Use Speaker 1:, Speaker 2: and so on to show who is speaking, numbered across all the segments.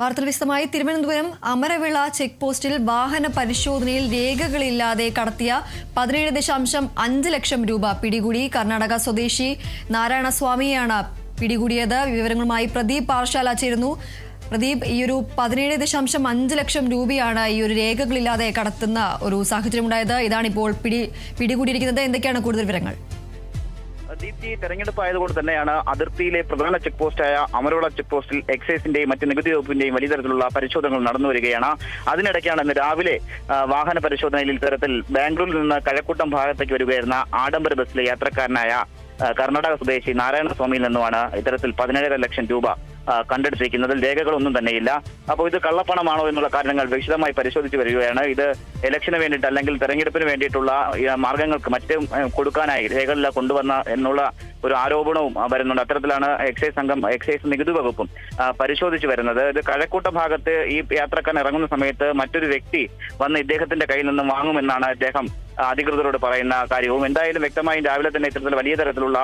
Speaker 1: വാർത്തകൾ വിശദമായി. തിരുവനന്തപുരം അമരവിള ചെക്ക് പോസ്റ്റിൽ വാഹന പരിശോധനയിൽ രേഖകളില്ലാതെ കടത്തിയ 17.5 ലക്ഷം രൂപ പിടികൂടി. കർണാടക സ്വദേശി നാരായണസ്വാമിയെയാണ് പിടികൂടിയത്. വിവരങ്ങളുമായി പ്രദീപ് പാറശാല ചേരുന്നു. പ്രദീപ്, ഈ ഒരു 17.5 ലക്ഷം രൂപയാണ് ഈ ഒരു രേഖകളില്ലാതെ കടത്തുന്ന ഒരു സാഹചര്യം ഉണ്ടായത്. ഇതാണിപ്പോൾ പിടികൂടിയിരിക്കുന്നത്. എന്തൊക്കെയാണ് കൂടുതൽ വിവരങ്ങൾ?
Speaker 2: ദീപ്തി, തെരഞ്ഞെടുപ്പ് ആയതുകൊണ്ട് തന്നെയാണ് അതിർത്തിയിലെ പ്രധാന ചെക്ക് പോസ്റ്റായ അമരവിള ചെക്ക് പോസ്റ്റിൽ എക്സൈസിന്റെയും മറ്റ് നികുതി വകുപ്പിന്റെയും വലിയ തരത്തിലുള്ള പരിശോധനകൾ നടന്നു വരികയാണ്. അതിനിടയ്ക്കാണ് ഇന്ന് രാവിലെ വാഹന പരിശോധനയിൽ ഇത്തരത്തിൽ ബാംഗ്ലൂരിൽ നിന്ന് കഴക്കൂട്ടം ഭാഗത്തേക്ക് വരികയായിരുന്ന ആഡംബര ബസ്സിലെ യാത്രക്കാരനായ കർണാടക സ്വദേശി നാരായണസ്വാമിയിൽ നിന്നുമാണ് ഇത്തരത്തിൽ 17.5 ലക്ഷം രൂപ കണ്ടെടുത്തിരിക്കുന്നതിൽ രേഖകളൊന്നും തന്നെയില്ല. അപ്പോൾ ഇത് കള്ളപ്പണമാണോ എന്നുള്ള കാര്യങ്ങൾ വിശദമായി പരിശോധിച്ച് വരികയാണ്. ഇത് ഇലക്ഷന് വേണ്ടിയിട്ട് അല്ലെങ്കിൽ തെരഞ്ഞെടുപ്പിന് വേണ്ടിയിട്ടുള്ള മാർഗങ്ങൾക്ക് മറ്റും കൊടുക്കാനായി രേഖകളിൽ കൊണ്ടുവന്ന എന്നുള്ള ഒരു ആരോപണവും വരുന്നുണ്ട്. അത്തരത്തിലാണ് എക്സൈസ് നികുതി വകുപ്പും പരിശോധിച്ചു വരുന്നത്. ഇത് കഴക്കൂട്ട ഭാഗത്ത് ഈ യാത്രക്കാരൻ ഇറങ്ങുന്ന സമയത്ത് മറ്റൊരു വ്യക്തി വന്ന് ഇദ്ദേഹത്തിന്റെ കയ്യിൽ നിന്ന് വാങ്ങുമെന്നാണ് ഇദ്ദേഹം അധികൃതരോട് പറയുന്ന കാര്യവും. എന്തായാലും വ്യക്തമായും രാവിലെ തന്നെ ഇത്തരത്തിൽ വലിയ തരത്തിലുള്ള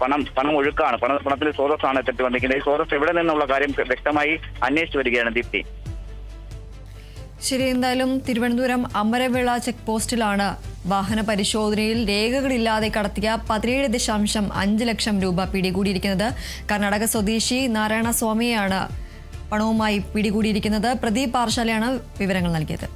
Speaker 2: പണം ഒഴുക്കാണ്, പണത്തിന്റെ സ്രോതസ്സാണ് ഇത്തരത്തിൽ വന്നിരിക്കുന്നത്. ഈ സ്രോതസ് എവിടെ നിന്നുള്ള കാര്യം വ്യക്തമായി അന്വേഷിച്ചു വരികയാണ് ദീപ്തി.
Speaker 1: ശരി, എന്തായാലും തിരുവനന്തപുരം അമരവിള ചെക്ക് പോസ്റ്റിലാണ് വാഹന പരിശോധനയിൽ രേഖകളില്ലാതെ കടത്തിയ 17.5 ലക്ഷം രൂപ പിടികൂടിയിരിക്കുന്നത്. കർണാടക സ്വദേശി നാരായണസ്വാമിയെയാണ് പണവുമായി പിടികൂടിയിരിക്കുന്നത്. പ്രദീപ് പാറശാലയാണ് വിവരങ്ങൾ നൽകിയത്.